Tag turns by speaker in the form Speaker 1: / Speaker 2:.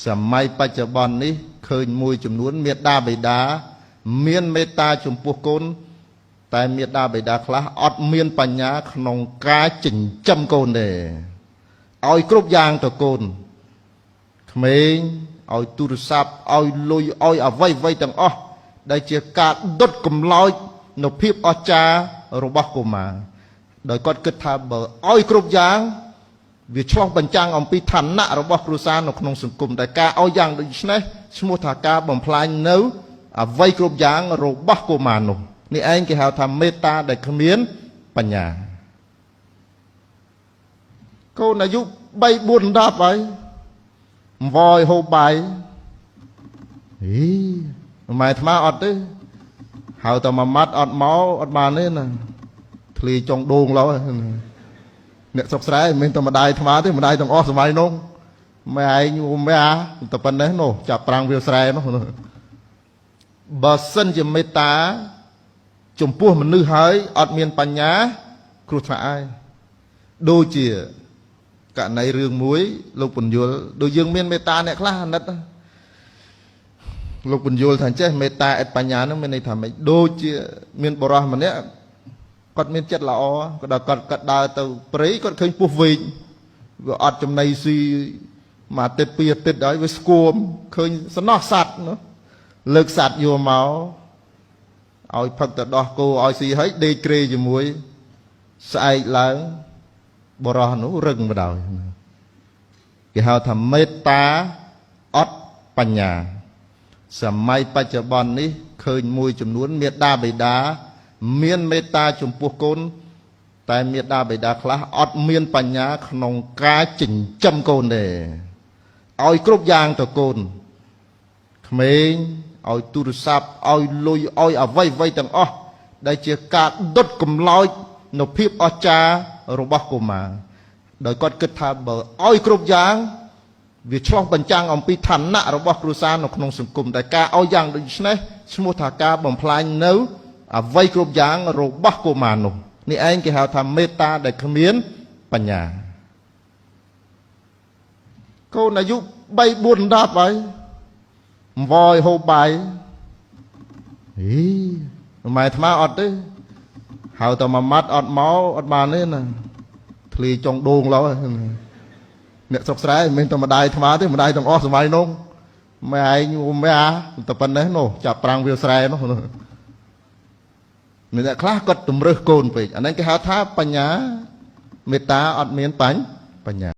Speaker 1: សម័យបច្ចុប្បន្ននេះឃើញមួយចំនួនមេត្តាបិតាមានមេត្តាចំពោះកូនតែមេត្តាបិតាខ្លះអត់មានបញ្ញាក្នុងការចិញ្ចឹមកូនទេឲ្យគ្រប់យ៉ាងទៅកូនក្មេងឲ្យទូរស័ព្ទឲ្យលុយឲ្យអ្វីទាំងអស់ដែលជាការដុតកំឡោចនៅភាពអស្ចារ្យរបស់កុមារដោយគាត់គិតថាបើឲ្យគ្រប់យ៉ាងវាឆ្លោះបញ្ចាំងអំពីឋានៈរបស់គ្រួសារនៅក្នុងសង្គមតែការឲ្យយ៉ាងដូចនេះឈ្មោះថាការបំផ្លាញនៅអ្វីគ្រប់យ៉ាងរបស់កុមារនោះនេះឯងគេហៅថាមេត្តាដែលគ្មានបញ្ញាកូនអាយុ3 4 10ហើយអង្វរហូបបាយម៉ែអាត្មាអត់ទេហៅតែមួយម៉ាត់អត់មកអត់បានទេណាធ្លីចុងដូងឡោអ្នកស្រុកស្រែមិនមែនតែម្ដាយអាត្មាទេម្ដាយទាំងអស់សម័យនោះម៉ែឯងម៉ែអាតែប៉ុណ្ណេះនោះចាប់ប្រាំងវាស្រែនោះបើសិនជាមេត្តាចំពោះមនុស្សហើយអត់មានបញ្ញាគ្រោះថ្នាក់ហើយដូចជាករណីរឿងមួយលោកពន្យល់ដូចយើងមានមេត្តាអ្នកខ្លះអាណិតលោកពន្យល់ថាចេះមេត្តាឥតបញ្ញានឹងមានន័យថាម៉េចដូចជាមានបរិសម្នាក់គាត់មានចិត្តល្អគាត់ដើរទៅព្រៃគាត់ឃើញពស់វែកវាអត់ចំណៃស៊ីមួយអាទិត្យពីរអាទិត្យហើយវាស្គមឃើញសំណោះសัตว์លើកសัตว์យកមកឲ្យផឹកទៅដោះគោឲ្យស៊ីហើយដេកក្រេជាមួយស្អែកឡើងបរោះនោះរឹងមកដល់គេហៅថាមេត្តាអត់បញ្ញាសម័យបច្ចុប្បន្ននេះឃើញមួយចំនួនមេត្តាបិតាមានមេត្តាចំពោះកូនតែមេត្តាបិតាខ្លះអត់មានបញ្ញាក្នុងការចិញ្ចឹមកូនទេឲ្យគ្រប់យ៉ាងទៅកូនក្មេងឲ្យទូរស័ព្ទឲ្យលុយឲ្យអ្វីទាំងអស់ដែលជាការដុតកំឡោចនៅភាពអស្ចារ្យរបស់កុមារដោយគាត់គិតថាបើឲ្យគ្រប់យ៉ាងវាឆ្លោះបញ្ចាំងអំពីឋានៈរបស់គ្រួសារនៅក្នុងសង្គមតែការឲ្យយ៉ាងដូចនេះឈ្មោះថាការបំផ្លាញនៅអ្វីគ្រប់យ៉ាងរបស់កុមារនោះនេះឯងគេហៅថាមេត្តាដែលគ្មានបញ្ញាកូនអាយុ3 4 10ហើយអង្វរហូបបាយម៉ែអាត្មាអត់ទេហៅតែមួយម៉ាត់អត់មកអត់បានទេណាធ្លីចុងដូងឡោអ្នកស្រុកស្រែមិនមែនតែម្ដាយអាត្មាទេម្ដាយទាំងអស់សម័យនោះម៉ែឯងម៉ែអាតែប៉ុណ្ណេះនោះចាប់ប្រាំងវាស្រែនោះអ្នកខ្លះគាត់តម្រើសកូនពេកអាហ្នឹងគេហៅថាបញ្ញាមេត្តាអត់មានបញ្ញា